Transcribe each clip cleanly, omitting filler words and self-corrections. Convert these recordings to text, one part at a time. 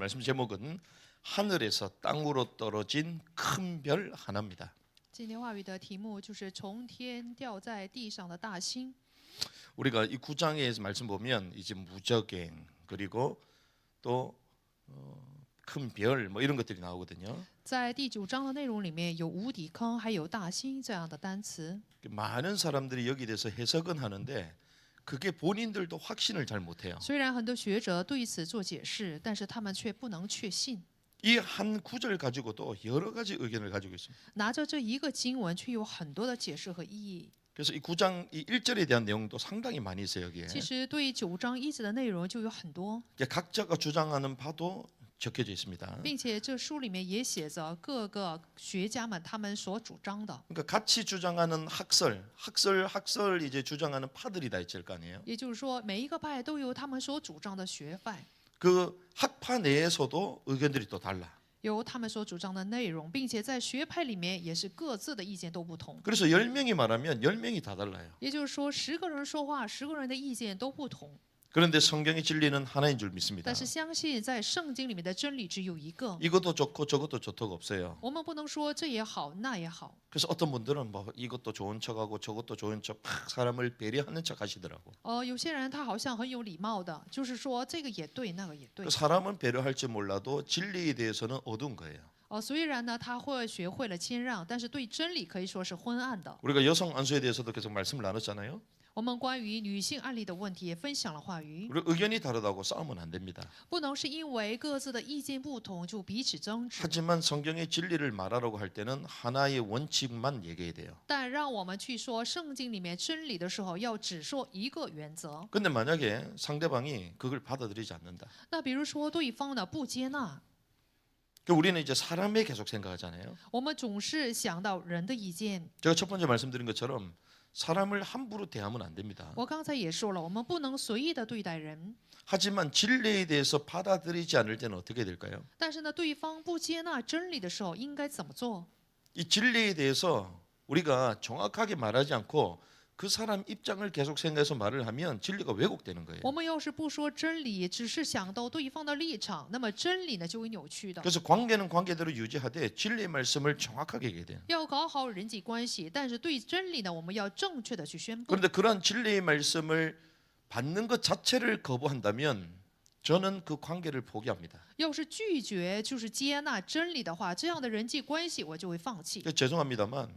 말씀 제목은 하늘에서 땅으로 떨어진 큰 별 하나입니다. 今天话语的题目就是从天掉在地上的大星。 우리가 이 9장의 말씀 보면 이제 무적행 그리고 또 큰 별 뭐 이런 것들이 나오거든요. 在第9章的内容里面有无底坑，还有大星这样的单词。 많은 사람들이 여기에 대해서 해석은 하는데 그게 본인들도 확신을 잘 못해요. 虽然很多学者对此做解释，但是他们却不能确信。 이 한 구절 가지고도 여러 가지 의견을 가지고 있습니다. 拿着这一个经文，却有很多的解释和意义。 그래서 이 9장 이 1절에 대한 내용도 상당히 많이 있어요, 여기에. 其实对9章1节的内容就有很多， 각자가 주장하는 바도 적혀져 있습니다. 并且这书里面也写着各个学家们他们所主张的。 그러니까 같이 주장하는 학설 이제 주장하는 파들이 다 있을 거 아니에요. 也就是说，每一个派都有他们所主张的学派， 그 학파 내에서도 의견들이 또 달라. 有他们所主张的内容，并且在学派里面也是各自的意见都不同。 그래서 10명이 말하면 10명이 다 달라요. 也就是说，10个人说话，10个人的意见都不同。 그런데 성경의 진리는 하나인 줄 믿습니다. 但是相信在圣经里面的真理只有一个。 이것도 좋고 저것도 좋다고 없어요. 我们不能说这也好那也好。 그래서 어떤 분들은 뭐 이것도 좋은 척하고 저것도 좋은 척 막 사람을 배려하는 척 하시더라고. 有些人他好像很有礼貌的，就是说这个也对，那个也对。 사람은 배려할지 몰라도 진리에 대해서는 어두운 거예요. 虽然呢他会学会了谦让，但是对真理可以说是昏暗的。 우리가 여성 안수에 대해서도 계속 말씀을 나눴잖아요. 我们关于女性案例的问题也分享了话语， 우리 의견이 다르다고 싸우면 안 됩니다. 不能是因为各自的意见不同就彼此争执。 하지만 성경의 진리를 말하라고 할 때는 하나의 원칙만 얘기해야 돼요. 但让我们去说圣经里面真理的时候，要只说一个原则。 근데 만약에 상대방이 그걸 받아들이지 않는다. 那比如说对方呢不接纳， 우리는 이제 사람에 계속 생각하잖아요. 我们总是想到人的意见。 제가 첫 번째 말씀드린 것처럼 사람을 함부로 대하면 안 됩니다. 我刚才也说了，我们不能随意的对待人。 하지만 진리에 대해서 받아들이지 않을 때는 어떻게 될까요? 但是呢，对方不接纳真理的时候，应该怎么做？ 이 진리에 대해서 우리가 정확하게 말하지 않고 그 사람 입장을 계속 생각해서 말을 하면 진리가 왜곡되는 거예요. 我们要是不说真理，只是想到对方的立场，那么真理呢就会扭曲的。 그래서 관계는 관계대로 유지하되 진리의 말씀을 정확하게 얘기해야 돼요. 要搞好人际关系，但是对真理呢，我们要正确的去宣布。 그런데 그러한 진리의 말씀을 받는 것 자체를 거부한다면 저는 그 관계를 포기합니다. 要是拒绝就是接纳真理的话，这样的人际关系我就会放弃。 죄송합니다만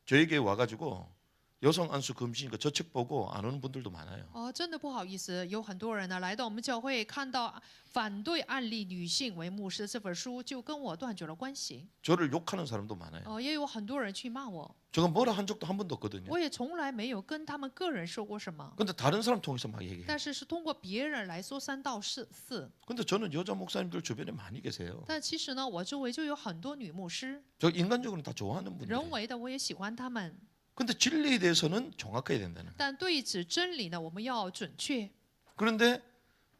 저에게 와가지고 여성 안수 금지니까 저 책 보고 안 오는 분들도 많아요. 真的不好意思，有很多人呢来到我们教会，看到反对案例女性为牧师这本书，就跟我断绝了关系。 저를 욕하는 사람도 많아요. 也有很多人去骂我， 제가 뭐라 한 적도 한 번도 없거든요. 我也从来没有跟他们个人说过什么， 근데 다른 사람 통해서 막 얘기해요. 但是是通过别人来说三道四。 근데 저는 여자 목사님들 주변에 많이 계세요. 但其实呢，我周围就有很多女牧师， 저 인간적으로는 다 좋아하는 분들. 人为的我也喜欢他们， 근데 진리에 대해서는 정확해야 된다는. 但对此真理呢，我们要准确。 그런데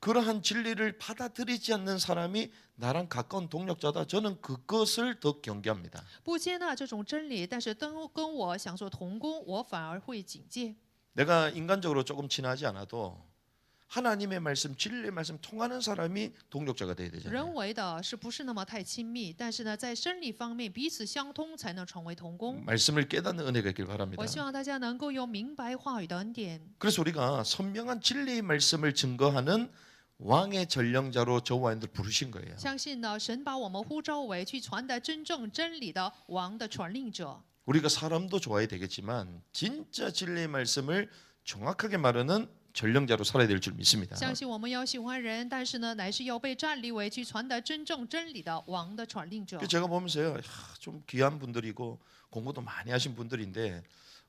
그러한 진리를 받아들이지 않는 사람이 나랑 가까운 동력자다. 저는 그것을 더 경계합니다. 不接纳这种真理，但是都跟我想做同工，我反而会警戒。 내가 인간적으로 조금 친하지 않아도 하나님의 말씀, 진리의 말씀 통하는 사람이 동력자가 돼야 되잖아요. 人为的是不是那么太亲密？但是呢，在真理方面彼此相通，才能成为同工。 말씀을 깨닫는 은혜가 있길 바랍니다. 我希望大家能够有明白话语的恩典。 그래서 우리가 선명한 진리의 말씀을 증거하는 왕의 전령자로 저와 여러분들 부르신 거예요. 相信呢，神把我们呼召为去传达真正真理的王的传令者。 우리가 사람도 좋아야 되겠지만 진짜 진리의 말씀을 정확하게 말하는 전령자로 살아야 될 줄 믿습니다. 相信我们要喜欢人，但是呢，乃是要被站立为去传达真正真理的王的传令者。 제가 보면서요, 좀 귀한 분들이고 공부도 많이 하신 분들인데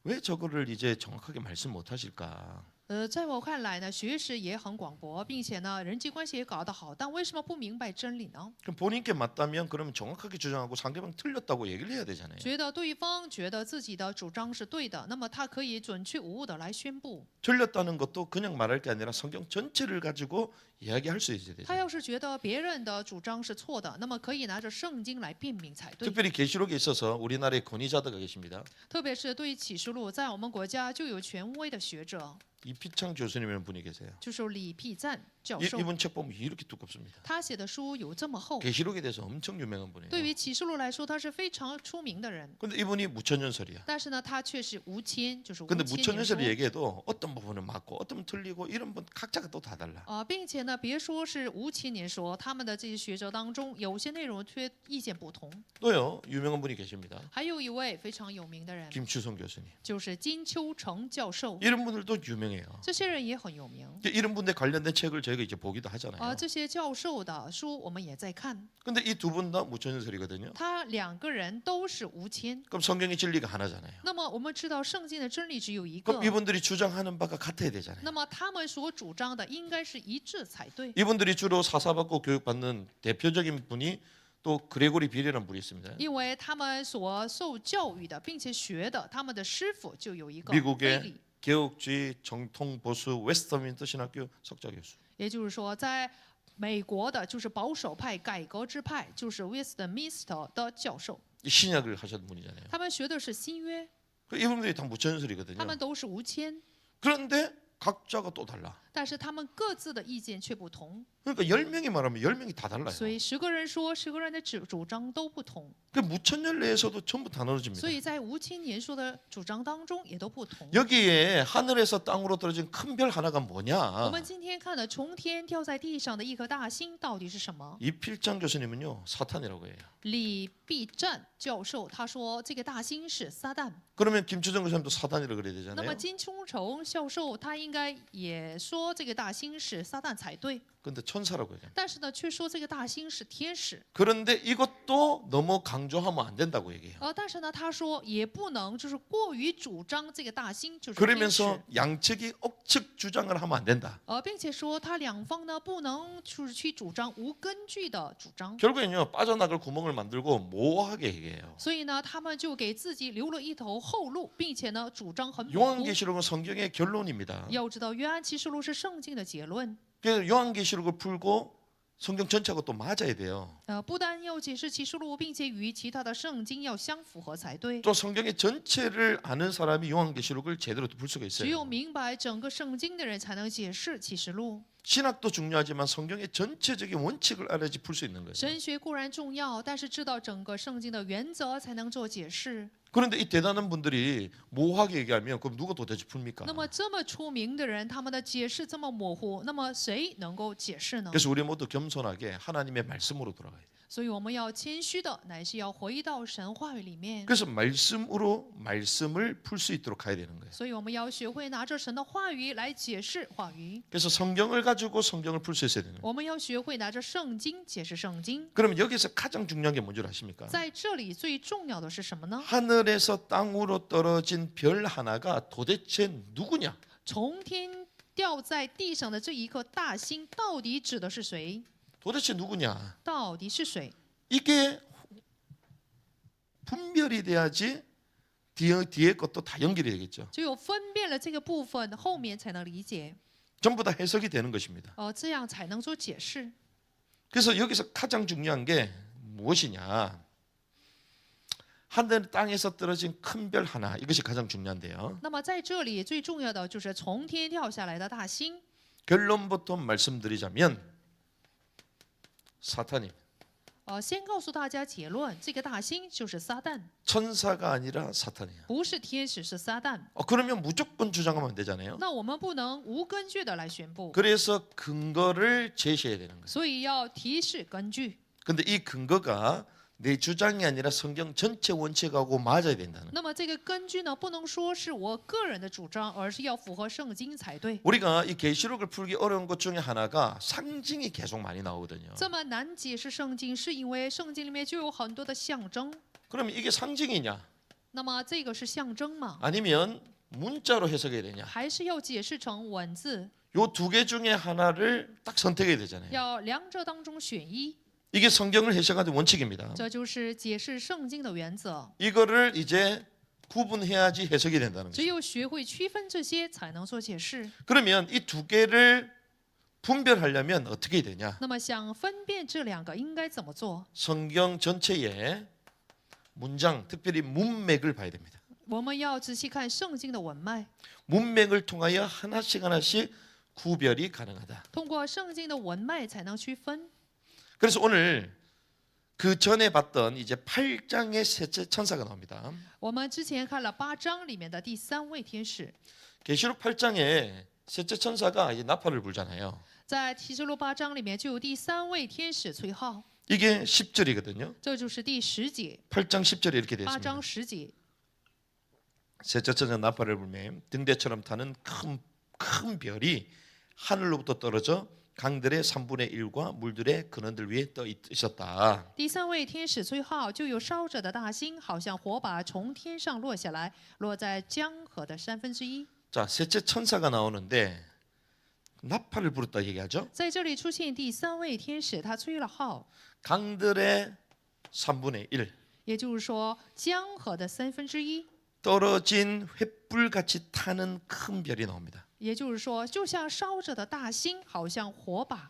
왜 저거를 이제 정확하게 말씀 못 하실까? 在我看来呢，学识也很广博，并且呢，人际关系也搞得好，但为什么不明白真理呢？ 그럼 본인께 맞다면 그러면 정확하게 주장하고 상대방 틀렸다고 얘기를 해야 되잖아요. 觉得对方觉得自己的主张是对的，那么他可以准确无误的来宣布。 틀렸다는 것도 그냥 말할 게 아니라 성경 전체를 가지고 이야기할 수 있어야 他 되죠. 要是觉得别人的主张是错的，那么可以拿着圣经来辩明才对。 특별히 계시록에 있어서 우리나라에 권위자들가 계십니다. 特别是对于启示录，在我们国家就有权威的学者。 이피창 교수님이라는 분이 계세요. 就是李必赞教授， 이분 책 보면 이렇게 두껍습니다. 他写的书有这么厚。 계시록에 대해서 엄청 유명한 분이에요. 对于启示录来说，他是非常出名的人， 근데 이분이 무천년설이야. 但是呢，他却是无谦，就是无 근데 谦言说 무천년설을 얘기해도 어떤 부분은 맞고 어떤 부분 틀리고 이런 분 각자가 또 다 달라. 并且呢，别说是无千年说，他们的这些学者当中，有些内容却意见不同。 또요 유명한 분이 계십니다. 还有一位非常有名的人， 김추성 교수님. 就是金秋成教授， 이런 분들도 유명해요. 这些人也很有名。 이런 분들 관련된 책을 저희가 이제 보기도 하잖아요. 这些教授的书我们也在看， 근데 이 두 분 다 무천년설이거든요. 他两个人都是无谦。 그럼 성경의 진리가 하나잖아요. 那么我们知道圣经的真理只有一个， 그럼 이분들이 주장하는 바가 같아야 되잖아요. 那么他们所主张的应该是一致才对。 이분들이 주로 사사받고 교육받는 대표적인 분이 또 그레고리 비례라는 분이 있습니다. 因为他们所受教育的，并且学的，他们的师傅就有一个 미국의 贝里， 개혁주의 정통 보수 웨스터민스터 신학교 석좌 교수. 也就是说，在美国的就是保守派、改革之派，就是 Westminster 的教授， 이 신약을 하셨던 분이잖아요. 他们学的是新约， 이분들이 다 他 무천년설이거든요. 们都是无谦， 그런데 각자가 또 달라. 但是他们各自的意见却不同， 그러니까 10명이 말하면 10명이 다 달라요. 所以10个人说10个人的主张都不同， 그 무천년 내에서도 전부 다 나눠집니다. 所以在无千年说的主张当中也都不同。 여기에 하늘에서 땅으로 떨어진 큰 별 하나가 我 뭐냐? 们今天看的从天掉在地上的一颗大星到底是什么？ 이필장 교수님은요 사탄이라고 해요. 李必战教授他说这个大星是撒旦。 그러면 김추정 교수님도 사탄이라고 그래야 那么 되잖아요. 金秋成教授他应该也说这个大星是撒旦才对， 근데 천사라고 해요. 但是呢却说这个大星是天使。 그런데 이것도 너무 강조하면 안 된다고 얘기해요. 但是呢他说也不能就是过于主张这个大星就是天使。 그러면서 양측이 억측 주장을 하면 안 된다. 并且说他两方呢不能就是去主张无根据的主张。 결국엔요 빠져나갈 구멍을 만들고 모호하게 얘기해요. 所以呢他们就给自己留了一头后路，并且呢主张很模糊。 요한계시록은 성경의 결론입니다. 要知道约翰启示录是圣经的结论。 그래서 요한계시록을 풀고 성경 전체하고 또 맞아야 돼요. 不但要解释启示录，并且与其他的圣经要相符合才对。 또 성경의 전체를 아는 사람이 요한계시록을 제대로 풀 수가 只有 있어요. 明白整个圣经的人才能解释启示录。 신학도 중요하지만 성경의 전체적인 원칙을 알아야지 풀 수 있는 거예요. 神学固然重要，但是知道整个圣经的原则才能做解释。 그런데 이 대단한 분들이 모호하게 얘기하면 그럼 누가 도대체 풉니까? 那么这么出名的人，他们的解释这么模糊，那么谁能够解释呢？ 그래서 우리 모두 겸손하게 하나님의 말씀으로 돌아가야 돼요. 所以我们要谦虚的，乃是要回到神话语里面。 그래서 말씀으로 말씀을 풀 수 있도록 가야 되는 거예요. 所以我们要学会拿着神的话语来解释话语。 그래서 성경을 가지고 성경을 풀 수 있어야 되는 거예요. 我们要学会拿着圣经解释圣经。 그러면 여기서 가장 중요한 게 뭔지 아십니까? 在这里最重要的是什么呢？ 하늘에서 땅으로 떨어진 별 하나가 도대체 누구냐? 从天掉在地上的这一颗大星，到底指的是谁？ 도대체 누구냐? 到底是谁？ 이게 분별이 돼야지 뒤에 것도 다 연결이 되겠죠. 只有分辨了这个部分，后面才能理解。 전부 다 해석이 되는 것입니다. 这样才能做解释。 그래서 여기서 가장 중요한 게 무엇이냐? 하늘 땅에서 떨어진 큰 별 하나 이것이 가장 중요한데요. 那么在这里最重要的就是从天掉下来的大星。 결론부터 말씀드리자면 사탄입니다. 先告诉大家结论，这个大星就是撒旦， 천사가 아니라 사탄이에요. 不是天使，是撒旦。 그러면 무조건 주장하면 안 되잖아요. 那我们不能无根据的来宣布， 그래서 근거를 제시해야 되는 거예요. 所以要提示根据。 근데 이 근거가 내 주장이 아니라 성경 전체 원칙하고 맞아야 된다는 거예요. 那么这个根据呢，不能说是我个人的主张，而是要符合圣经才对。 우리가 이 계시록을 풀기 어려운 것 중에 하나가 상징이 계속 많이 나오거든요. 这么难解释圣经，是因为圣经里面就有很多的象征。 그러면 이게 상징이냐? 那么这个是象征吗？ 아니면 문자로 해석해야 되냐? 还是要解释成文字？ 요 두 개 중에 하나를 딱 선택해야 되잖아요. 要两者当中选一， 이게 성경을 해석하는 원칙입니다. 这就是解释圣经的原则。 이거를 이제 구분해야지 해석이 된다는 只 거죠. 有学会区分这些，才能做解释。 그러면 이 두 개를 분별하려면 어떻게 해야 되냐? 那么想分辨这两个应该怎么做？ 성경 전체의 문장, 특별히 문맥을 봐야 됩니다. 我们要仔细看圣经的文脉， 문맥을 통하여 하나씩 하나씩 구별이 가능하다. 通过圣经的文脉才能区分。 그래서 오늘 그 전에 봤던 이제 8장의 셋째 천사가 나옵니다. 我们之前看了8章里面的第3位天使， 계시록 8장에 셋째 천사가 이제 나팔을 불잖아요. 在启示录8章里面就有第3位天使吹号， 이게 10절이거든요. 这就是第10节， 8장 10절에 이렇게 되어 8 있습니다. 章10节。 셋째 천사 나팔을 불매 등대처럼 타는 큰 별이 하늘로부터 떨어져 강들의 3분의 1과 물들의 근원들 위에 떠 있었다. 第3位天使吹号，就有烧着的大星，好像火把从天上落下来，落在江河的1/3。 자, 셋째 천사가 나오는데 나팔을 불었다 얘기하죠. 在这里出现第3位天使，他吹了号， 강들의 3분의 1也就是说江河的1/3， 떨어진 횃불같이 타는 큰 별이 나옵니다. 也就是说就像烧着的大星，好像火把，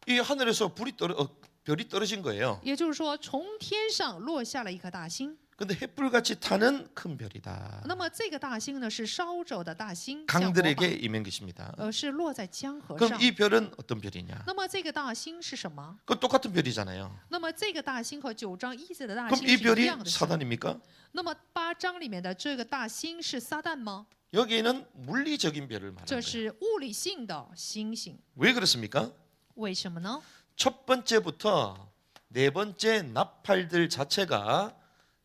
이 하늘에서 별이 떨어진 거예요. 也就是说从天上落下了一颗大星。 근데 횃불같이 타는 큰 별이다. 那么这个大星呢，是烧着的大星，像火 강들에게 把， 임한 것입니다. 是落在江河 그럼 上。 이 별은 어떤 별이냐? 那么这个大星是什么？ 그 똑같은 별이잖아요. 那么这个大星和9章1节的大 그럼 星 이 是一 별이 样的什么？ 사단입니까? 那么8章里面的这个大星是撒旦吗？ 여기에는 물리적인 별을 말하는 这 거예요. 是物理性的星星。 왜 그렇습니까? 为什么呢？ 첫 번째부터 네 번째 나팔들 자체가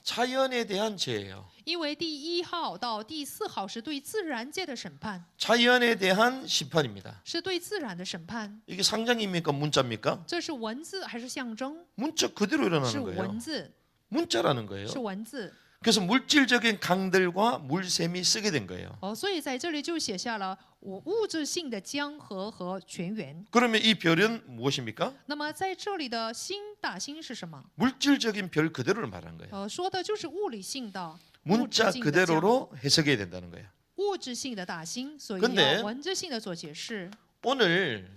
자연에 대한 죄예요. 因为第1号到第4号是对自然界的审判， 자연에 대한 심판입니다. 是对自然的审判。 이게 상장입니까? 문자입니까? 这是文字还是象征？ 문자 그대로 是 일어나는 거예요. 文字， 문자라는 거예요. 是文字。 그래서 물질적인 강들과 물샘이 쓰게 된 거예요. 所以在这里就写下了物质性的江河和泉源。 그러면 이 별은 무엇입니까? 那么在这里的大星是什么？ 물질적인 별 그대로를 말하는 거예요. 说的就是物理性的、物 문자 质性的江 그대로로 해석해야 된다는 거예요. 物质性的大星，所以 근데 要文字性的做解释。 오늘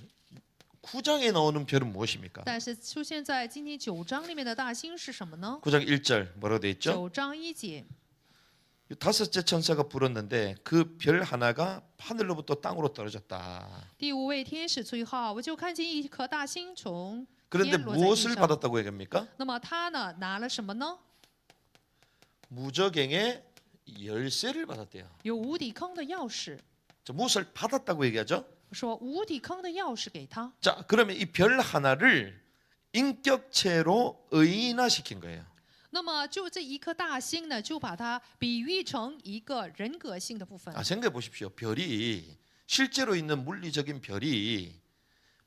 9장에 나오는 별은 무엇입니까? 但是出现在今天9章里面的大星是什么呢？ 9장 1절 뭐라고 돼 있죠? 9章1节， 다섯째 천사가 불었는데 그 별 하나가 하늘로부터 땅으로 떨어졌다. 第5位天使吹号，我就看见一颗大星从 그런데 天落在地 무엇을 上。 받았다고 얘기합니까? 那么他呢，拿了什么呢？ 무저갱의 열쇠를 받았대요. 有无底坑的钥匙， 자, 무엇을 받았다고 얘기하죠? 说无底坑的钥匙给他。 자, 그러면 이 별 하나를 인격체로 의인화시킨 거예요. 那么就这一颗大星呢，就把它比喻成一个人格性的部分。 생각해 보십시오. 별이 실제로 있는 물리적인 별이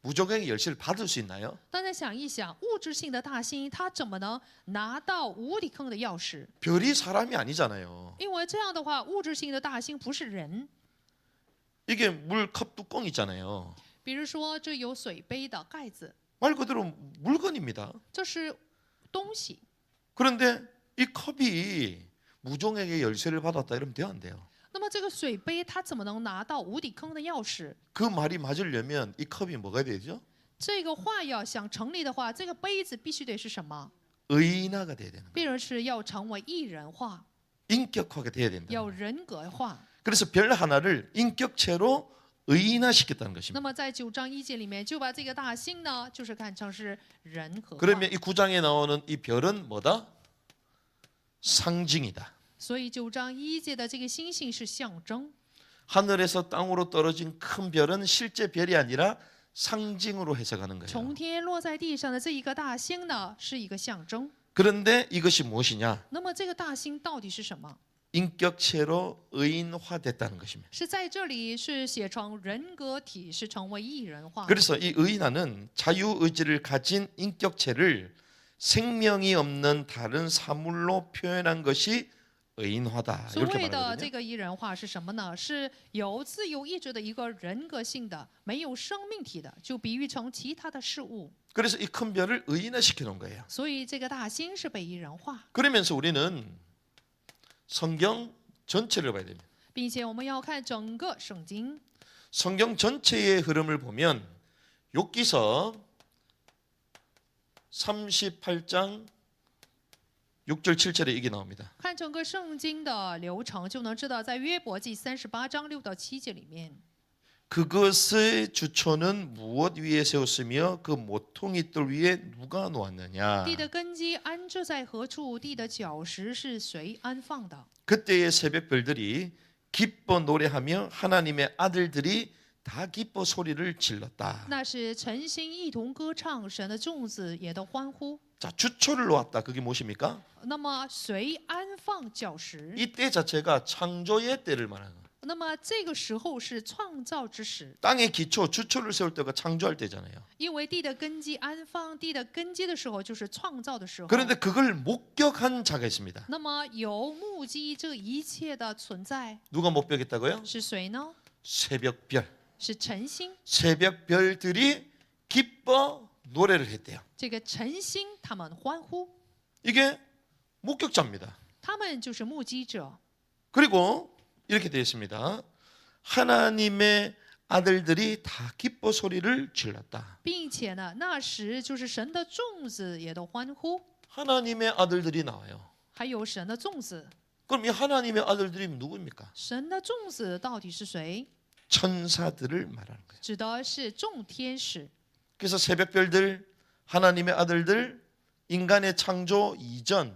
무저갱의 열쇠를 받을 수 있나요? 大家想一想，物质性的大星，它怎么能拿到无底坑的钥匙？ 별이 사람이 아니잖아요. 因为这样的话，物质性的大星不是人。 이게 물컵 뚜껑 있잖아요. 比如说，这有水杯的盖子， 말 그대로 물건입니다. 这是东西。 그런데 이 컵이 무종에게 열쇠를 받았다 이러면 돼요, 안 돼요? 那么这个水杯，它怎么能拿到无底坑的钥匙？ 그 말이 맞으려면 이 컵이 뭐가 되죠? 这个话要想成立的话，这个杯子必须得是什么？ 의인화가 돼야 되는 거예요. 必然是要成为艺人化， 인격화가 돼야 된다. 要人格化。 그래서 별 하나를 인격체로 의인화시켰다는 那 것입니다. 么在9章1节里面，就把这个大星呢，就是看成是人和化。 그러면 이 9장에 나오는 이 별은 뭐다? 상징이다. 所以9章1节的这个星星是象征。 하늘에서 땅으로 떨어진 큰 별은 실제 별이 아니라 상징으로 해석하는 거예요. 从天落在地上的这一个大星呢，是一个象征。 그런데 이것이 무엇이냐? 那么这个大星到底是什么？ 인격체로 의인화됐다는 것입니다. 是在这里是写成人格体，是成为艺人化。 그래서 이 의인화는 자유의지를 가진 인격체를 생명이 없는 다른 사물로 표현한 것이 의인화다. 所 이렇게 谓的 말하거든요. 这个艺人化是什么呢？是有自由意志的一个人格性的、没有生命体的，就比喻成其他的事物。 그래서 이 큰 별을 의인화시켜 놓은 거예요. 所以这个大星是被艺人化， 그러면서 우리는 성경 전체를 봐야 됩니다. 并且我们要看整个圣经。 성경 전체의 흐름을 보면 욥기서 38장 6절 7절에 이게 나옵니다. 看整个圣经的流程，就能知道在约伯记38章6到7节里面， 그것의 주초는 무엇 위에 세웠으며 그 모퉁이 돌 위에 누가 놓았느냐. 地的根基安置在何处？地的角石是谁安放的？ 그때의 새벽별들이 기뻐 노래하며 하나님의 아들들이 다 기뻐 소리를 질렀다. 那是晨星一同歌唱，神的众子也都欢呼。 자, 주초를 놓았다. 그게 무엇입니까? 那么谁安放角石？ 이때 자체가 창조의 때를 말하는 거예요. 那么这个时候是创造之时， 땅의 기초, 주초를 세울 때가 창조할 때잖아요. 因为地的根基安放地的根基的时候，就是创造的时候。 그런데 그걸 목격한 자가 있습니다. 那么有目击这一切的存在 누가 목격했다고요? 是谁呢？ 새벽별. 是晨星。 새벽별들이 기뻐 노래를 했대요. 这个晨星他们欢呼， 이게 목격자입니다. 他们就是目击者。 그리고 이렇게 되어 있습니다. 하나님의 아들들이 다 기뻐 소리를 질렀다. 并且呢，那时就是神的众子也都欢呼， 하나님의 아들들이 나와요. 还有神的众子。 그럼 이 하나님의 아들들이 누구입니까? 神的众子到底是谁？ 천사들을 말하는 거예요. 指的是众天使。 그래서 새벽별들, 하나님의 아들들, 인간의 창조 이전,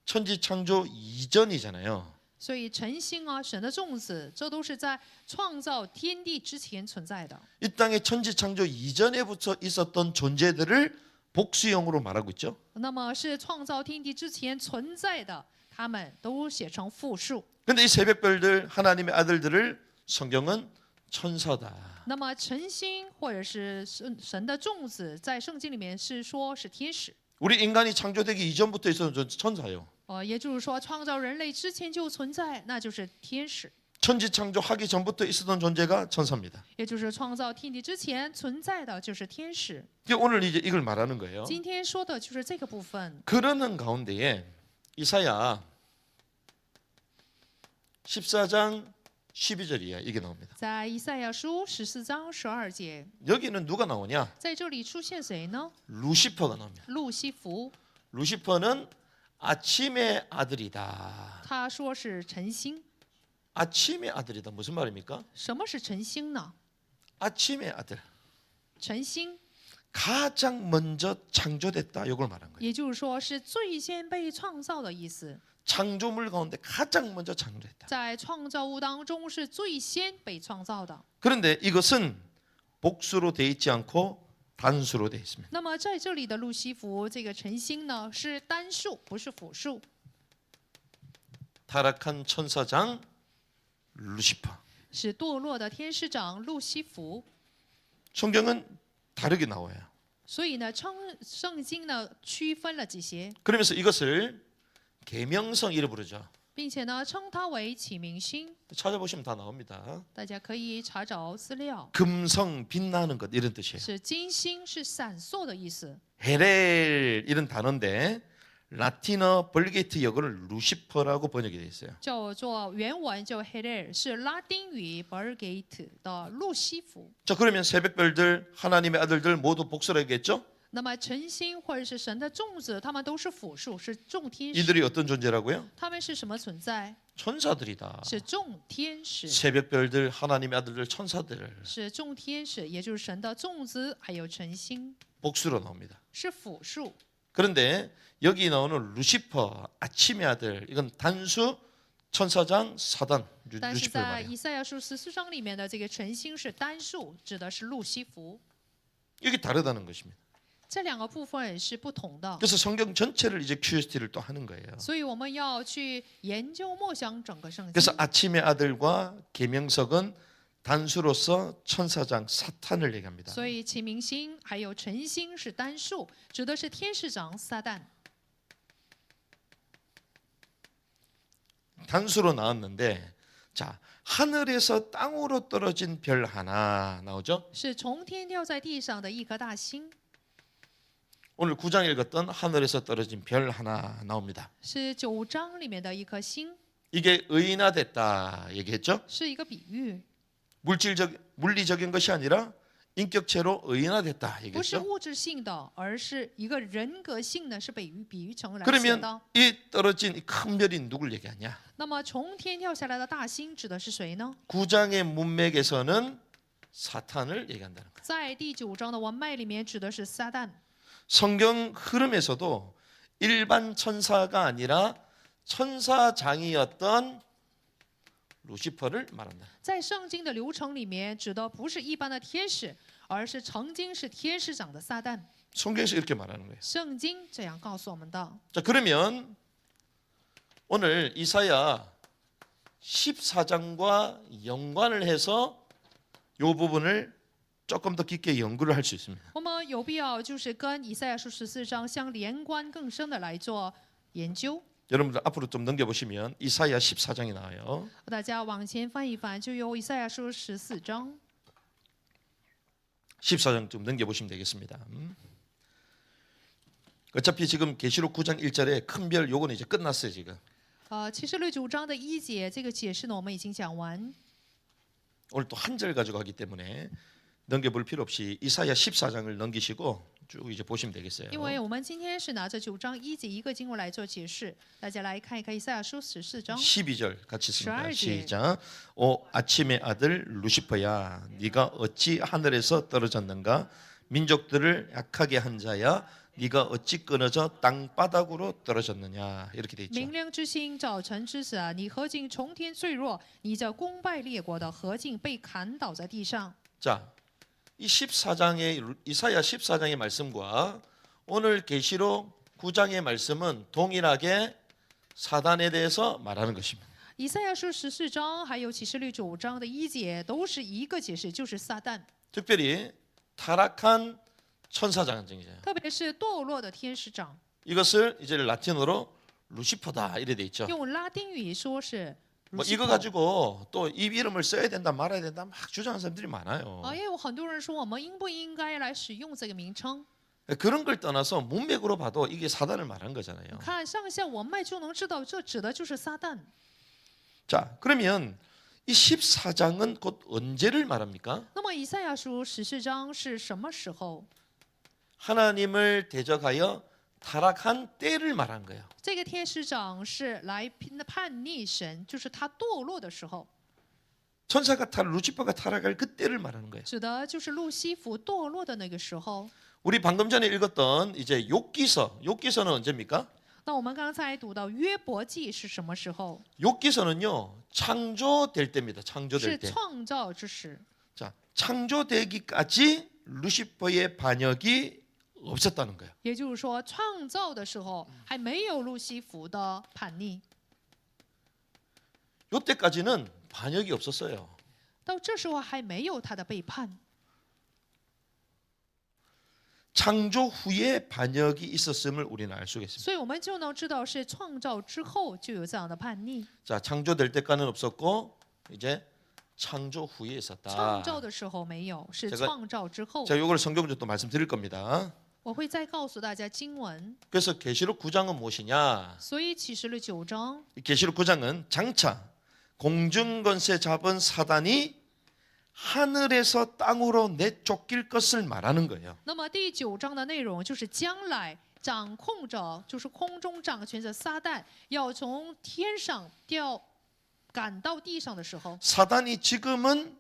천지 창조 이전이잖아요. 所以晨星啊，神的众子，这都是在创造天地之前存在的。 이 땅의 천지 창조 이전에부터 있었던 존재들을 복수형으로 말하고 있죠. 那么是创造天地之前存在的，他们都写成复数。 근데 이 새벽별들, 하나님의 아들들을 성경은 천사다. 那么晨星或者是神的众子，在圣经里面是说是天使。 우리 인간이 창조되기 이전부터 있었던 천사예요. 也就是说，创造人类之前就存在，那就是天使。 천지 창조하기 전부터 있었던 존재가 천사입니다. 也就是创造天地之前存在的就是天使。 오늘 이제 이걸 말하는 거예요. 今天说的就是这个部分。 그러는 가운데에 이사야 14장 12절이야. 이게 나옵니다. 在以赛亚书14章12节， 여기는 누가 나오냐? 在这里出现谁呢？ 루시퍼가 나옵니다. 路西弗， 루시퍼는 아침의 아들이다. 他说是晨星。 아침의 아들이다. 무슨 말입니까? 什么是晨星呢？ 아침의 아들. 晨星， 가장 먼저 창조됐다. 이걸 말한 거예요. 也就是说是最先被创造的意思。 창조물 가운데 가장 먼저 창조됐다. 在创造物当中是最先被创造的。 그런데 이것은 복수로 돼 있지 않고 단수로 돼 있습니다. 那么在这里的路西弗这个晨星呢，是单数，不是复数。 타락한 천사장 루시퍼. 是堕落的天使长路西弗。 성경은 다르게 나와요. 所以呢，圣经呢区分了这些， 그러면서 이것을 계명성 이라 부르죠. 并且呢称它为启明星。 찾아보시면 다 나옵니다. 大家可以查找资料， 금성 빛나는 것 이런 뜻이에요. 是金星，是闪烁的意思。 헤렐 이런 단어인데 라틴어 벌게이트 역어를 루시퍼라고 번역이 되어 있어요. 叫做原文叫 Herer， 是拉丁语 Bergate 的路西弗。 자, 그러면 새벽별들 하나님의 아들들 모두 복수라겠죠? 那么晨星或者是神的众子，他们都是复数，是众天使。 이들이 어떤 존재라고요? 他们是什么存在？ 천사들이다. 是众天使， 새벽별들 하나님의 아들들 천사들 是众天使，也就是神的众子，还有晨星， 복수로 나옵니다. 是复数。 그런데 여기 나오는 루시퍼 아침의 아들 이건 단수 천사장 사단 但是 루시퍼 在 말이에요. 以赛亚书14章里面的这个晨星是单数，指的是路西弗。 이게 다르다는 것입니다. 这两个部分是不同的， 그래서 성경 전체를 이제 QST를 또 하는 거예요. 所以我们要去研究默想整个圣经。 그래서 아침의 아들과 계명석은 단수로서 천사장 사탄을 얘기합니다. 所以启明星还有晨星是单数，指的是天使长撒旦。 단수로 나왔는데 자 하늘에서 땅으로 떨어진 별 하나 나오죠. 是从天掉在地上的一颗大星， 오늘 9장 읽었던 하늘에서 떨어진 별 하나 나옵니다. 是9章里面的一颗星， 이게 의인화됐다 얘기했죠. 是一个比喻， 물리적인 것이 아니라 인격체로 의인화됐다 不是 이겠죠. 物质性的，而是一个人格性呢，是比喻成来写 그러면 的。 이 떨어진 이 큰 별이 누굴 얘기하냐? 那么从天跳下来的大星指的是谁呢？ 9장의 문맥에서는 사탄을 얘기한다는 거예요. 在第9章的文脉里面指的是撒旦。 성경 흐름에서도 일반 천사가 아니라 천사장이었던 루시퍼를 말한다. 在圣经的流程里面，指的不是一般的天使，而是曾经是天使长的撒旦。 성경에서 이렇게 말하는 거예요. 圣经这样告诉我们的。 자, 그러면 오늘 이사야 14장과 연관을 해서 이 부분을 조금 더 깊게 연구를 할 수 있습니다. 我们有必要就是跟以赛亚书14章相连贯更深的来做研究。 여러분들 앞으로 좀 넘겨보시면 이사야 14장이 나와요. 大家往前翻一翻，就有以赛亚书14章。 14장 좀 넘겨보시면 되겠습니다. 어차피 지금 계시록 9장 1절에 큰 별 요거는 이제 끝났어요 지금. 启示录9章的1节，这个解释呢，我们已经讲完。 오늘 또 한 절 가지고 하기 때문에 넘겨볼 필요 없이 이사야 14장을 넘기시고 쭉 이제 보시면 되겠어요. 因为我们今天是拿着9章1节一个经文来做解释，大家来看一看以赛亚书14章。 12절 같이 씁니다. 12절. 시작. 오 아침의 아들 루시퍼야, 네가 어찌 하늘에서 떨어졌는가? 민족들을 약하게 한 자야, 네가 어찌 끊어져 땅바닥으로 떨어졌느냐? 이렇게 돼 있죠. 明亮之星，早晨之子啊，你何竟从天坠落？你这攻败列国的，何竟被砍倒在地上？ 자, 이 14장의 이사야 14장의 말씀과 오늘 계시록 9장의 말씀은 동일하게 사단에 대해서 말하는 것입니다. 以赛亚书14章还有启示录9章的1节都是一个解释，就是撒旦， 특별히 타락한 천사장이죠. 特别是堕落的天使长， 이것을 이제 라틴어로 루시퍼다 이래 돼 있죠. 用拉丁语说是 뭐 이거 가지고 또 이 이름을 써야 된다 말아야 된다 막 주장하는 사람들이 많아요. 也有很多人说我们应不应该来使用这个名称？ 그런 걸 떠나서 문맥으로 봐도 이게 사단을 말한 거잖아요. 看上下文脉就能知道，这指的就是撒旦。 자, 그러면 이 14장은 곧 언제를 말합니까? 那么以赛亚书14章是什么时候？ 하나님을 대적하여 타락한 때를 말한 거예요. 这个天使长是来叛逆神，就是他堕落的时候， 천사가 루시퍼가 타락할 그때를 말하는 거예요. 指的就是路西弗堕落的那个时候。 우리 방금 전에 읽었던 이제 욥기서는 언제입니까? 那我们刚才读到约伯记是什么时候？ 욥기서는요 창조될 때입니다. 是 창조될 때. 创造之时。 자, 창조되기까지 루시퍼의 반역이 없었다는 거예요. 也就是说，创造的时候还没有路西弗的叛逆， 이때까지는 반역이 없었어요. 到这时候还没有他的背叛。 창조 후에 반역이 있었음을 우리는 알 수 있습니다. 所以我们就能知道是创造之后就有这样的叛逆， 자, 창조될 때까지는 없었고 이제 창조 후에 있었다. 创造的时候没有，是 제가 创造之后。 자, 이걸 성경적으로 또 말씀드릴 겁니다. 我会再告诉大家经文。 그래서 계시록 9장은 무엇이냐? 所以启示录9章， 이 계시록 9장은 장차 공중 권세 잡은 사단이 하늘에서 땅으로 내쫓길 것을 말하는 거예요. 那么第9章的内容就是将来掌控着，就是空中掌权者撒旦要从天上赶到地上的时候， 사단이 지금은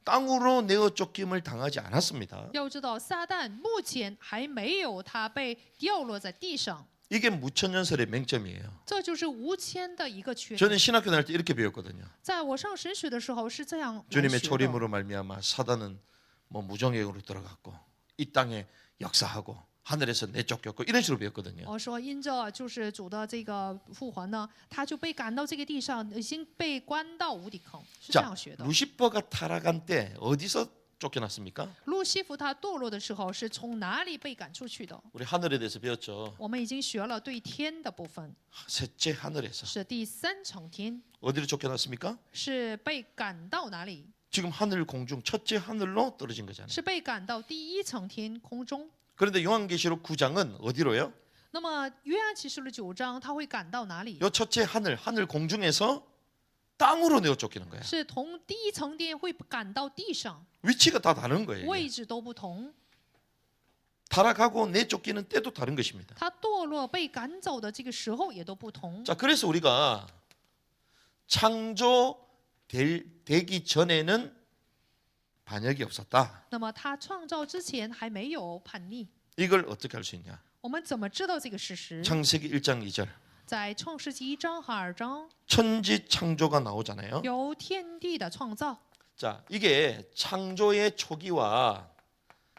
땅으로 내어 쫓김을 당하지 않았습니다. 要知道撒旦目前还没有他被掉落在地上， 이게 무천년설의 맹점이에요. 这就是无谦的一个缺点。 저는 신학교 다닐 때 이렇게 배웠거든요. 在我上神学的时候是这样来 주님의 学的。 초림으로 말미암아 사단은 뭐 무정액으로 들어갔고 이 땅에 역사하고 하늘에서 내쫓겼고 이런 식으로 배웠거든요. 我说因着就是主的这个复活呢，他就被赶到这个地上，已经被关到无底坑，是这 자, 样学的。 루시퍼가 타락한 때 어디서 쫓겨났습니까? 路西弗他堕落的时候是从哪里被赶出去的？ 우리 하늘에 대해서 배웠죠. 我们已经学了对天的部分， 셋째 하늘에서 是第3层天， 어디로 쫓겨났습니까? 是被赶到哪里？ 지금 하늘 공중 첫째 하늘로 떨어진 거잖아요. 是被赶到第1层天空中。 그런데 요한계시록 9장은 어디로요? 那么约翰启示录9章他会赶到哪里？ 요 첫째 하늘 공중에서 땅으로 내어 쫓기는 거야. 是从第一层天会赶到地上， 위치가 다 다른 거예요. 位 이게. 置都不同。 타락하고 내쫓기는 때도 다른 것입니다. 他堕落被赶走的这个时候也都不同。 자, 그래서 우리가 창조되기 전에는 반역이 없었다. 那么他创造之前还没有叛逆， 이걸 어떻게 할 수 있냐? 我们怎么知道这个事实？ 창세기 1장 2절. 在创世纪1章和2章 천지 창조가 나오잖아요. 有天地的创造， 자, 이게 창조의 초기와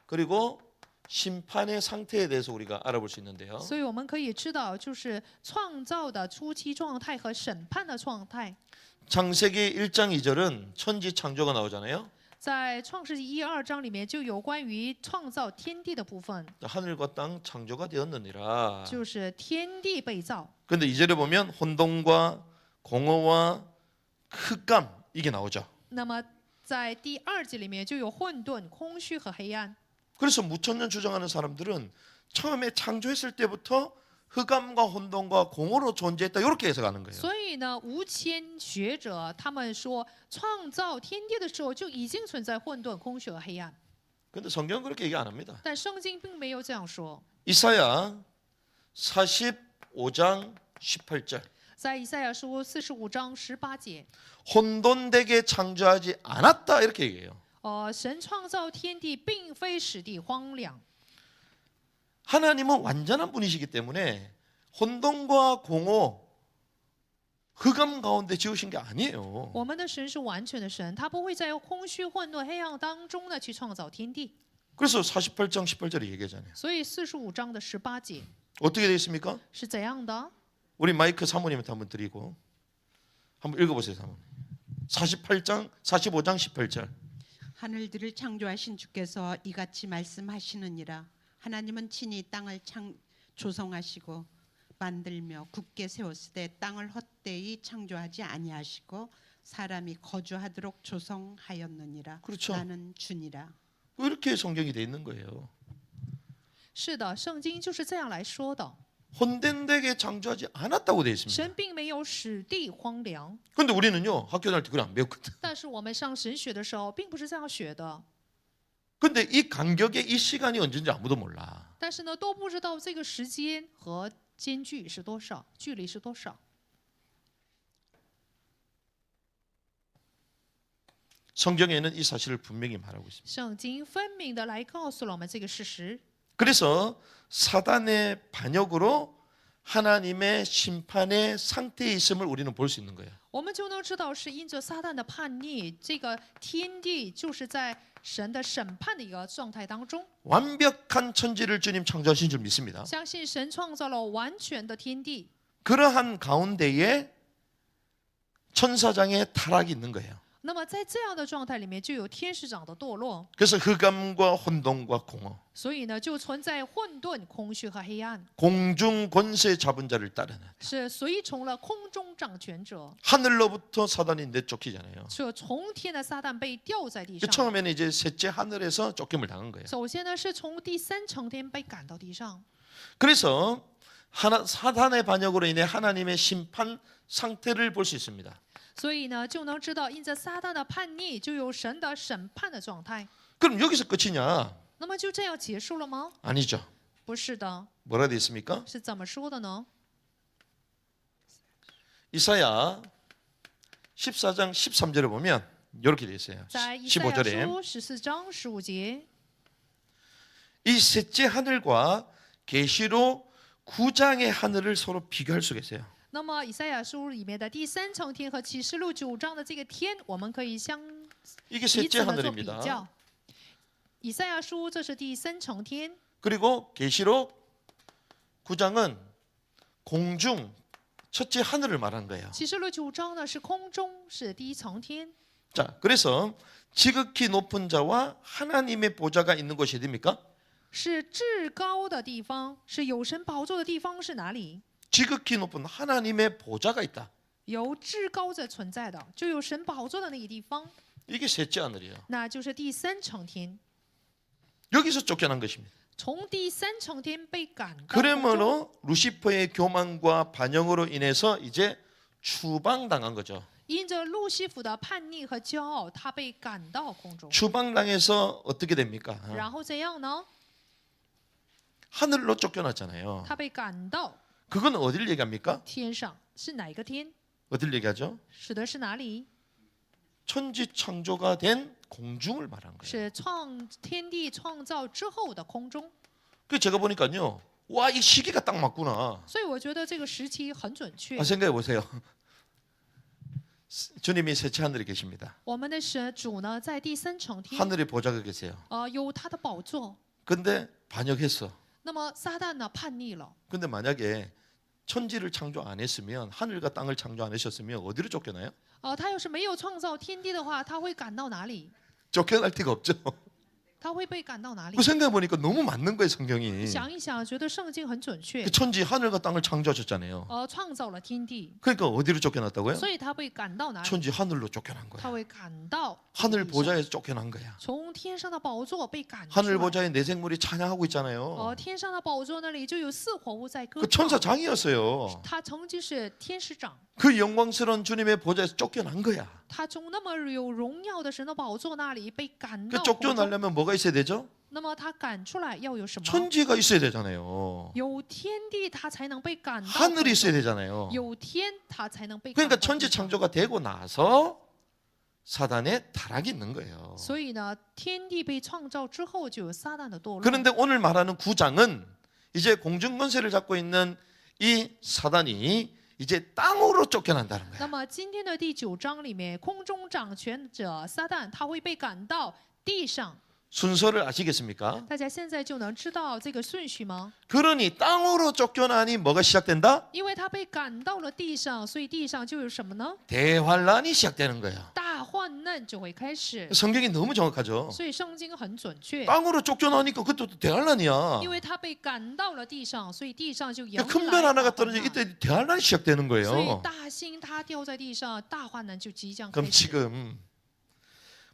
그리고 심판의 상태에 대해서 우리가 알아볼 수 있는데요. 所以我们可以知道，就是创造的初期状态和审判的状态。 창세기 1장 2절은 천지 창조가 나오잖아요. 在创世纪1、2章里面就有关于创造天地的部分， 하늘과 땅 창조가 되었느니라. 就是天地被造。 그런데 2절에 보면 혼돈과 공허와 흑감 이게 나오죠. 那么在第2节里面就有混沌、空虚和黑暗。 그래서 무천년 주장하는 사람들은 처음에 창조했을 때부터 흑암과 혼돈과 공허로 존재했다 이렇게 해석하는 거예요. 所以呢，无谦学者他们说，创造天地的时候就已经存在混沌、空虚和黑暗。 근데 성경은 그렇게 얘기 안 합니다. 但圣经并没有这样说。 이사야 45장 18절. 在以赛亚书45章18节， 혼돈되게 창조하지 않았다 이렇게 얘기해요. 神创造天地，并非使地荒凉。 하나님은 완전한 분이시기 때문에 혼돈과 공허, 흑암 가운데 지으신 게 아니에요. 我们的神是完全的神，他不会在空虚、混沌、黑暗当中呢去创造天地。 그래서 48장 18절에 얘기하잖아요. 所以45章的18节 어떻게 되어 있습니까? 是怎样的？ 우리 마이크 사모님한테 한번 드리고 한번 읽어보세요. 사모님. 45장 18절. 하늘들을 창조하신 주께서 이같이 말씀하시느니라. 하나님은 친히 땅을 조성하시고 만들며 굳게 세웠으되 땅을 헛되이 창조하지 아니하시고 사람이 거주하도록 조성하였느니라. 그렇죠. 나는 주니라. 이렇게 성경이 돼 있는 거예요. 是的，圣经就是这样来说的。 혼돈되게 창조하지 않았다고 돼 있습니다. 神并没有使地荒凉， 근데 우리는요 학교 다닐 때 그걸 안 배웠거든. 但是我们上神学的时候，并不是这样学的。 근데 이 간격의 이 시간이 언제인지 아무도 몰라. 但是呢，都不知道这个时间和间距是多少，距离是多少。 성경에는 이 사실을 분명히 말하고 있습니다. 圣经分明的来告诉了我们这个事实。 그래서 사단의 반역으로 하나님의 심판의 상태에 있음을 우리는 볼 수 있는 거예요. 我们就能知道是因着撒旦的叛逆，这个天地就是在神的审判的一个状态当中。 완벽한 천지를 주님 창조하신 줄 믿습니다. 相信神创造了完全的天地， 그러한 가운데에 천사장의 타락이 있는 거예요. 那么在这样的状态里面，就有天使长的堕落， 그래서 흑암과 혼돈과 공허, 所以呢，就存在混沌、空虚和黑暗， 공중 권세 잡은 자를 따르는 是随从了空中掌权者， 하늘로부터 사단이 내쫓기잖아요. 是从天的撒旦被吊在地上。 처음에는 이제 셋째 하늘에서 쫓김을 당한 거예요. 首先呢，是从第三层天被赶到地上， 그래서 사단의 반역으로 인해 하나님의 심판 상태를 볼 수 있습니다. 所以呢，就能知道因着撒旦的叛逆，就有神的审判的状态。 그럼 여기서 끝이냐? 那么就这样结束了吗？ 아니죠. 不是的， 뭐라 되어 있습니까? 是怎么说的呢？ 이사야 14장 13절에 보면 이렇게 되어 있어요. 在以赛亚 15절에 书14章15节， 이 셋째 하늘과 계시록 9장의 하늘을 서로 비교할 수가 있어요. 那么以赛亚书里面的第三层天和启示录9章的这个天，我们可以相 이게 彼 셋째 此的做比 하늘입니다. 较。以赛亚书这是第三层天， 그리고 계시록 9장은 공중 첫째 하늘을 말하는 거예요. 启示录9章呢是空中，是第一层天。 자, 그래서 지극히 높은 자와 하나님의 보좌가 있는 곳이 어디입니까? 是至高的地方，是有神宝座的地方是哪里？ 지극히 높은 하나님의 보좌가 있다. 有至高者存在的，就有神宝座的那个地方， 이게 셋째 하늘이에요. 那就是第三层天。 여기서 쫓겨난 것입니다. 从第三层天被赶到空中， 그러므로 루시퍼의 교만과 반영으로 인해서 이제 추방당한 거죠. 因着路西弗的叛逆和骄傲，他被赶到空中， 추방당해서 어떻게 됩니까? 然后怎样呢？ 하늘로 쫓겨났잖아요. 他被赶到 그건 어디를 얘기합니까? 天上，是哪一个天？ 어디를 얘기하죠? 指的是哪里？ 천지 창조가 된 공중을 말한 거예요. 是天地创造之后的空中。 그 제가 보니까요. 와, 이 시기가 딱 맞구나. 所以我觉得这个时期很准确。 생각해 보세요. 주님이 셋째 하늘에 계십니다. 我们的神主呢，在第三层天， 하늘에 보좌가 계세요. 有他的宝座。 근데 반역했어. 那么撒旦呢，叛逆了。 근데 만약에 천지를 창조 안 했으면 하늘과 땅을 창조 안 하셨으면 어디로 쫓겨나요? 他要是没有创造天地的话，他会赶到哪里？ 쫓겨날 데가 없죠. 他会被赶到哪里 그 ？ 생각해 보니까 너무 맞는 거예요, 성경이. 想一想，觉得圣经很准确 그 。 천지 하늘과 땅을 창조하셨잖아요. 创造了天地， 그러니까 어디로 쫓겨났다고요? 所以他被赶到哪里？ 천지 하늘로 쫓겨난 他 거야. 会赶到 하늘 地上 보좌에서 쫓겨난 거야. 从天上的宝座被赶出 하늘 来。 보좌에 내 생물이 찬양하고 있잖아요. 天上的宝座那里就有四活物在歌 그 唱。 천사장이었어요. 他曾经是天使长， 그 영광스러운 주님의 보좌에서 쫓겨난 거야. 他从那么有荣耀的神的宝座那里被赶 그 到空中。 쫓겨나려면 뭐가 있어야 되죠? 那么他赶出来要有什么？ 천지가 있어야 되잖아요. 有天地，他才能被赶到空 하늘이 中。 있어야 되잖아요. 有天，他才能被赶 그러니까 到 천지 地上。 창조가 되고 나서 사단의 타락이 있는 거예요. 所以呢，天地被创造之后，就有撒旦的堕落。 그런데 오늘 말하는 9장은 이제 공중 권세를 잡고 있는 이 사단이 이제 땅으로 쫓겨난다는 거예요. 那么今天的第9章里面，空中掌权者撒旦他会被赶到地上。 순서를 아시겠습니까? 大家现在就能知道这个顺序吗？ 그러니 땅으로 쫓겨나니 뭐가 시작된다? 因为他被赶到了地上，所以地上就有什么呢？ 대환란이 시작되는 거예요. 大患难就会开始。 성경이 너무 정확하죠. 所以圣经很准确， 땅으로 쫓겨나니까 그것도 대환란이야. 因为他被赶到了地上，所以地上就迎来 큰 별 하나가 大患 떨어져 难。 이때 대환란이 시작되는 所以 거예요. 大星它掉在地上，大患难就即将开 그럼 始。 지금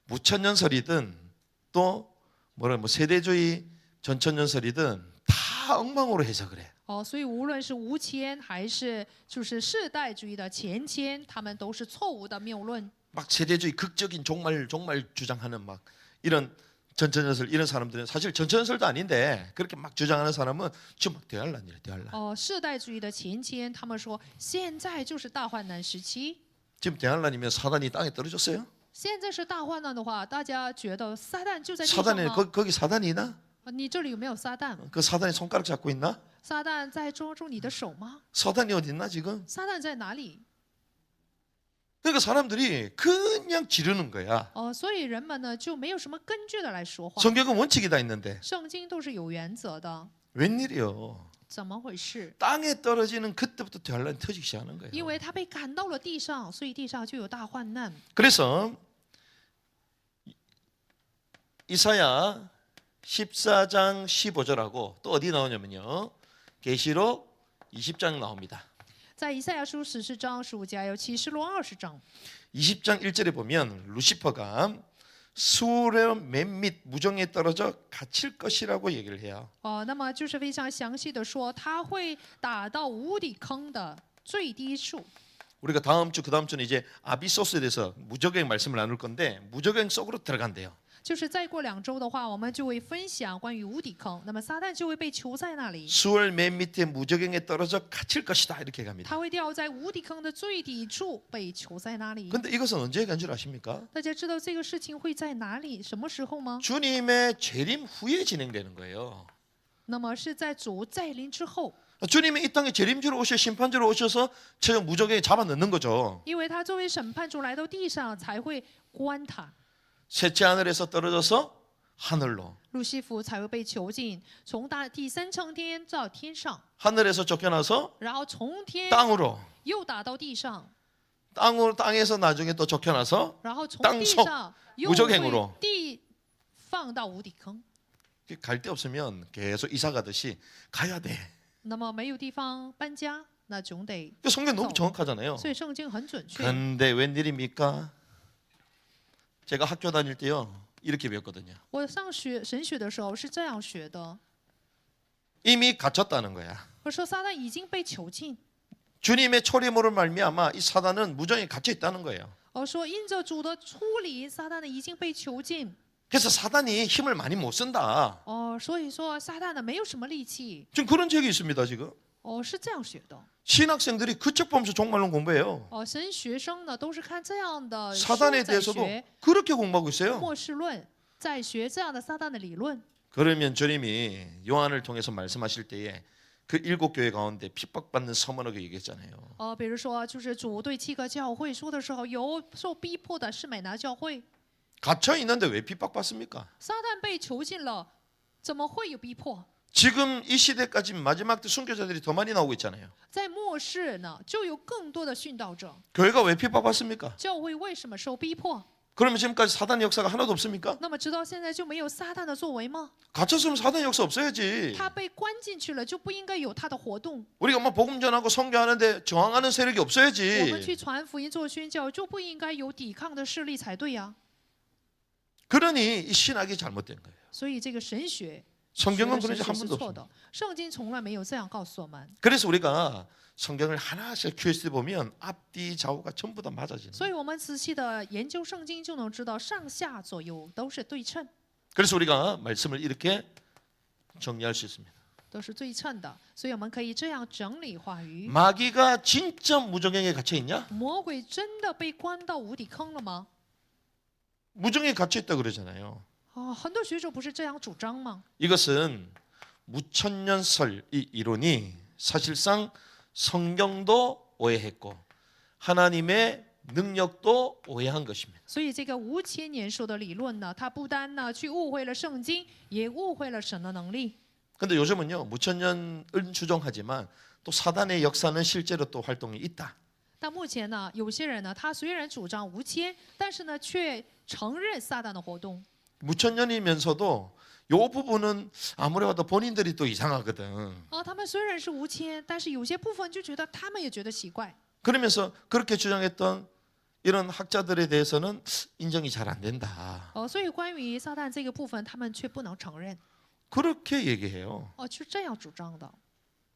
무천년설이든 또 뭐라 뭐 세대주의 전천년설이든 다 엉망으로 해석을 해. 所以无论是无谦还是就是世代主义的前谦，他们都是错误的谬论。 막 세대주의 극적인 종말 주장하는 막 이런 전천년설 이런 사람들은 사실 전천년설도 아닌데 그렇게 막 주장하는 사람은 지금 막 대환란이래 대환란. 世代主义的前谦，他们说现在就是大患难时期。 지금 대환란이면 사단이 땅에 떨어졌어요? 现在是大患难的话，大家觉得撒旦就在地上 사단에 吗？ 거기 사단이 있나? 你这里有没有撒旦？ 그 사단이 손가락 잡고 있나? 撒旦在捉住你的手吗？ 사단이 어디 있나 지금? 撒旦在哪里？ 그러니까 사람들이 그냥 지르는 거야. 所以人们呢就没有什么根据的来说话。 성경은 원칙이 다 있는데 圣经都是有原则的， 웬일이요? 怎么回事？ 땅에 떨어지는 그때부터 대환란이 터지기 시작하는 因 거예요. 为他被赶到了地上，所以地上就有大患难。 그래서 이사야 14장 15절하고 또 어디 나오냐면요. 계시록 20장 나옵니다. 在以赛亚书14章15节，还有启示录20章。 20장 1절에 보면 루시퍼가 수월의 맨밑 무정에 떨어져 갇힐 것이라고 얘기를 해요. 那么就是非常详细的说，他会打到无底坑的最低处。 우리가 다음 주 그다음 주는 이제 아비소스에 대해서 무적행 말씀을 나눌 건데 무적행 속으로 들어간대요. 就是再过2周的话，我们就会分享关于无底坑。那么撒旦就会被囚在那里， 수월 맨 밑에 무적행에 떨어져 갇힐 것이다 이렇게 갑니다. 他会掉在无底坑的最底处，被囚在那里。 근데 이것은 언제 간 줄 아십니까? 大家知道这个事情会在哪里、什么时候吗？ 주님의 재림 후에 진행되는 거예요. 那么是在主再临之后， 주님이 이 땅에 재림주로 오셔 심판주로 오셔서 저 무적행에 잡아 넣는 거죠. 因为他作为审判主来到地上，才会关他。 셋째 하늘에서 떨어져서 하늘로 路西弗才会被囚禁，从第3层天到天上， 하늘에서 쫓겨나서 然后从天 땅으로 又打到地上， 땅에서 나중에 또 쫓겨나서 然后从 땅 地 속 上又 무적행으로 会放到无底坑。 갈 데 없으면 계속 이사 가듯이 가야 돼. 那么没有地方搬家，那总得。 성경 너무 정확하잖아요. 所以圣经很准确。 근데 웬일입니까? 제가 학교 다닐 때요 이렇게 배웠거든요. 我上神学的时候是这样学的， 이미 갇혔다는 거야. 我说撒旦已经被囚禁， 주님의 초림으로 말미암아 이 사단은 무정에 갇혀 있다는 거예요. 说因着主的出离，撒旦呢已经被囚禁。 그래서 사단이 힘을 많이 못 쓴다. 所以说撒旦呢没有什么力气。 지금 그런 책이 있습니다. 지금 是这样学的。 신학생들이 그 책 보면서 종말론 공부해요. 神学生呢都是看这样的书 사단에 在 대해서도 学 그렇게 공부하고 있어요. 末世论，在学这样的撒旦的理论。 그러면 주님이 요한을 통해서 말씀하실 때에 그 7교회 가운데 핍박받는 서머너게 얘기했잖아요. 比如说就是主对7个教会说的时候，有受逼迫的士美拿教会， 갇혀 있는데 왜 핍박받습니까? 撒旦被囚禁了，怎么会有逼迫？ 지금 이 시대까지 마지막 때 순교자들이 더 많이 나오고 있잖아요. 在末世呢，就有更多的殉道者。 교회가 왜 핍박받습니까? 教会为什么受逼迫？ 그러면 지금까지 사단의 역사가 하나도 없습니까? 那么直到现在就没有撒旦的作为吗？ 갇혔으면 사단의 역사 없어야지. 他被关进去了，就不应该有他的活动。 우리가 뭐 복음 전하고 선교하는데 저항하는 세력이 我们 없어야지. 去传福音做宣教，就不应该有抵抗的势力才对呀。 그러니 이 신학이 잘못된 거예요. 所以这个神学， 성경은 学 그런 的 적 神 한 学是 번도 错 없어요. 的。圣经从来没有这样告诉我们。 그래서 우리가 성경을 하나씩 QSD 보면 앞뒤 좌우가 전부 다 맞아지는. 所以我们仔细的研究圣经，就能知道上下左右都是对称， 그래서 우리가 말씀을 이렇게 정리할 수 있습니다. 都是对称的。所以我们可以这样整理话语： 마귀가 진짜 무정행에 갇혀 있냐? 魔鬼真的被关到无底坑了吗？ 무정에 갇혀 있다 그러잖아요. 很多学者不是这样主张吗？ 이것은 무천년설 이 이론이 사실상 성경도 오해했고 하나님의 능력도 오해한 것입니다. 所以这个无千年数的理论呢，它不单呢去误会了圣经，也误会了神的能力。 근데 요즘은요 무천년은 추종하지만 또 사단의 역사는 실제로 또 활동이 있다. 但目前呢，有些人呢，他虽然主张无千，但是呢，却承认撒旦的活动。 무천년이면서도 요 부분은 아무리 봐도 본인들이 또 이상하거든. 他们虽然是无千，但是有些部分就觉得他们也觉得奇怪。 그러면서 그렇게 주장했던 이런 학자들에 대해서는 인정이 잘 안 된다. 所以关于撒旦这个部分，他们却不能承认。 그렇게 얘기해요. 是这样主张的。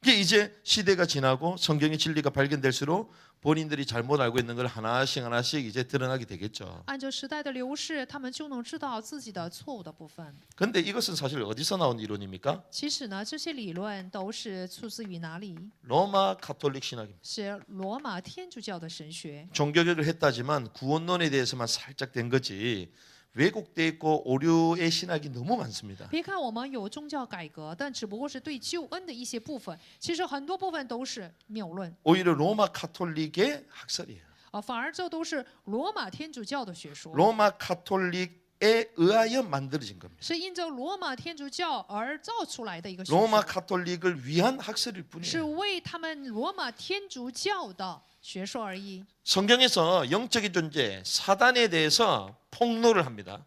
이게 이제 시대가 지나고 성경의 진리가 발견될수록 본인들이 잘못 알고 있는 걸 하나씩 하나씩 이제 드러나게 되겠죠. 按照时代的流逝，他们就能知道自己的错误的部分。 근데 이것은 사실 어디서 나온 이론입니까? 其实呢，这些理论都是出自于哪里？ 로마 가톨릭 신학입니다. 是罗马天主教的神学。 종교개혁을 했다지만 구원론에 대해서만 살짝 된 거지 왜곡돼 있고 오류의 신학이 너무 많습니다. 别看我们有宗教改革，但只不过是对救恩的一些部分，其实很多部分都是谬论。 오히려 로마 가톨릭의 학설이에요. 反而这都是罗马天主教的学说， 로마 가톨릭에 의하여 만들어진 겁니다. 是因着罗马天主教而造出来的一个学 로마 说， 가톨릭을 위한 학설일 是 뿐이에요. 为他们罗马天主教的学说而已。 성경에서 영적인 존재 사단에 대해서 폭로를 합니다.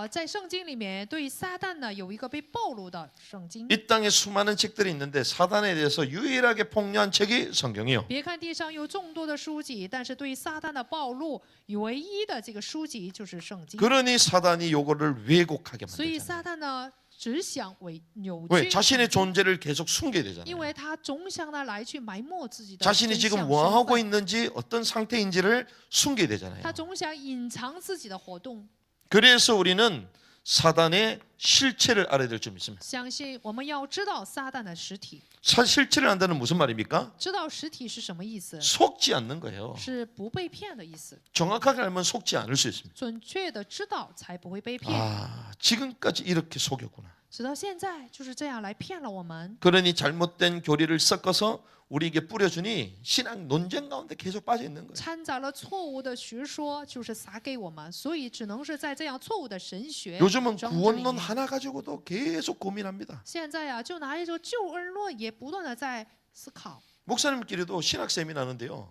在圣经里面对撒旦呢有一个被暴露的圣经。 이 땅에 수많은 책들이 있는데 사단에 대해서 유일하게 폭로한 책이 성경이요. 别看地上有众多的书籍，但是对撒旦的暴露唯一的这个书籍就是圣经。 그러니 사단이 요거를 왜곡하게 所以 만들잖아요. 撒旦呢只想为扭 왜 曲， 자신의 존재를 계속 숨겨야 因 되잖아요. 为他总想呢来去埋没自己的 자신이 真 지금 相 뭐 身 하고 份， 있는지 어떤 상태인지를 숨겨야 되잖아요. 他总想隐藏自己的活动。 그래서 우리는 사단의 실체를 알아야 될 점 있습니다. 相信我们要知道撒旦的实体， 실체를 안다는 무슨 말입니까? 知道实体是什么意思， 속지 않는 거예요. 是不被骗的意思。 정확하게 알면 속지 않을 수 있습니다. 准确的知道才不会被骗。 아, 지금까지 이렇게 속였구나. 直到现在就是这样来骗了我们。 그러니 잘못된 교리를 섞어서 우리에게 뿌려주니 신앙 논쟁 가운데 계속 빠져 있는 거예요. 掺杂了错误的学说，就是撒给我们，所以只能是在这样错误的神学 요즘은 争执里 구원론 面。 하나 가지고도 계속 고민합니다. 现在呀，就拿一个救恩论，也不断的在思考。 목사님끼리도 신학 세미나는데요.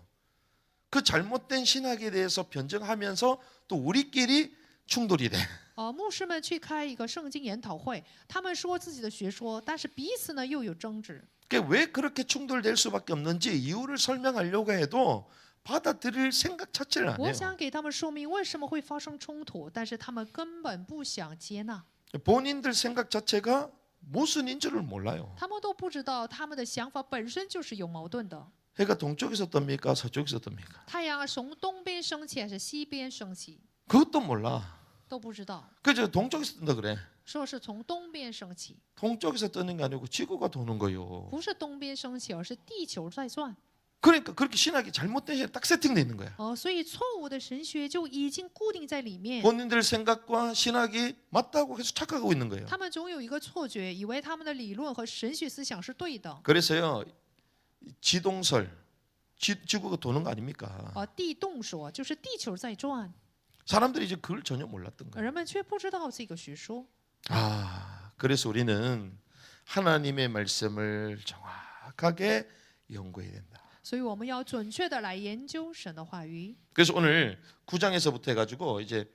그 잘못된 신학에 대해서 변증하면서 또 우리끼리 충돌이 돼. 牧师们去开一个圣经研讨会，他们说自己的学说，但是彼此呢又有争执。 그게 왜 그렇게 충돌될 수밖에 없는지 이유를 설명하려고 해도 받아들일 생각 자체를 안 我 해요. 想给他们说明为什么会发生冲突，但是他们根本不想接纳， 본인들 생각 자체가 모순인 줄을 몰라요. 他们都不知道他们的想法本身就是有矛盾的。 해가 동쪽에서 뜹니까? 서쪽에서 뜹니까? 太阳是从东边升起还是西边升起 그것도 몰라. 都不知道， 그저 동쪽에서 뜬다 그래. 说是从东边升起， 동쪽에서 뜨는 게 아니고 지구가 도는 거요. 不是东边升起，而是地球在转。 그러니까 그렇게 신학이 잘못된 신학이 딱 세팅돼 있는 거야. 所以错误的神学就已经固定在里面。 본인들 생각과 신학이 맞다고 계속 착각하고 있는 거예요. 他们总有一个错觉，以为他们的理论和神学思想是对的。 그래서요 지동설 지구가 도는 거 아닙니까? 地动说就是地球在转， 사람들이 이제 그걸 전혀 몰랐던 거예요. 人们却不知道这个学说。 그래서 우리는 하나님의 말씀을 정확하게 연구해야 된다. 所以我们要准确的来研究神的话语。 그래서 오늘 9장에서부터 해가지고 이제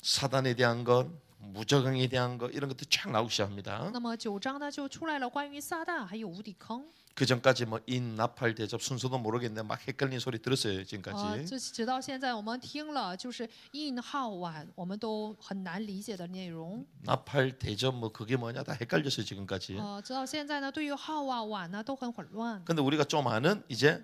사단에 대한 것, 무저강에 대한 것 이런 것들 쫙 나오기 시작합니다. 那么9章呢就出来了关于撒旦还有无底坑。 그 전까지 뭐 인, 나팔, 대접 순서도 모르겠는데 막 헷갈리는 소리 들었어요 지금까지. 这直到现在我们听了就是印号晚，我们都很难理解的内容。 나팔, 대접 뭐 그게 뭐냐 다 헷갈렸어요 지금까지. 直到现在呢，对于号晚呢都很混乱。 근데 우리가 좀 아는 이제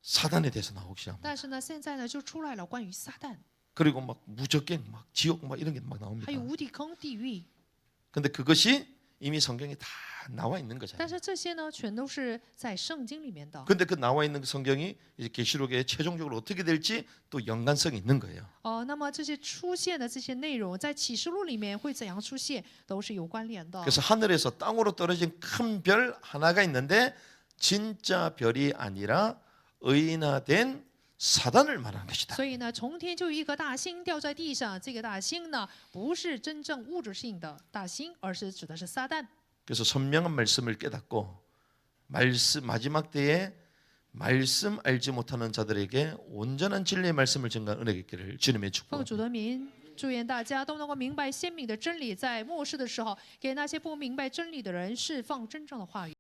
사단에 대해서 나오기 시작합니다. 但是呢，现在呢就出来了关于撒旦， 그리고 막 무적갱, 막 지옥 막 이런 게 막 나옵니다. 还有无底坑、地狱。 근데 그것이 이미 성경에 다 나와 있는 但 거잖아요. 是这些呢，全都是在圣经里面的。 근데 그 나와 있는 그 성경이 이제 계시록에 최종적으로 어떻게 될지 또 연관성이 있는 거예요. 那么这些出现的这些内容，在启示录里面会怎样出现，都是有关联的。 그래서 하늘에서 땅으로 떨어진 큰 별 하나가 있는데 진짜 별이 아니라 의인화된 사단을 말하는 것이다. 所以呢，从天就有一颗大星掉在地上，这个大星呢，不是真正物质性的大星，而是指的是撒旦。 그래서 선명한 말씀을 깨닫고 말씀 마지막 때에 말씀 알지 못하는 자들에게 온전한 진리의 말씀을 전가한 은혜가 있기를 주님의 奉 축복. 主的名，祝愿大家都能够明白鲜明的真理，在末世的时候，给那些不明白真理的人释放真正的话语。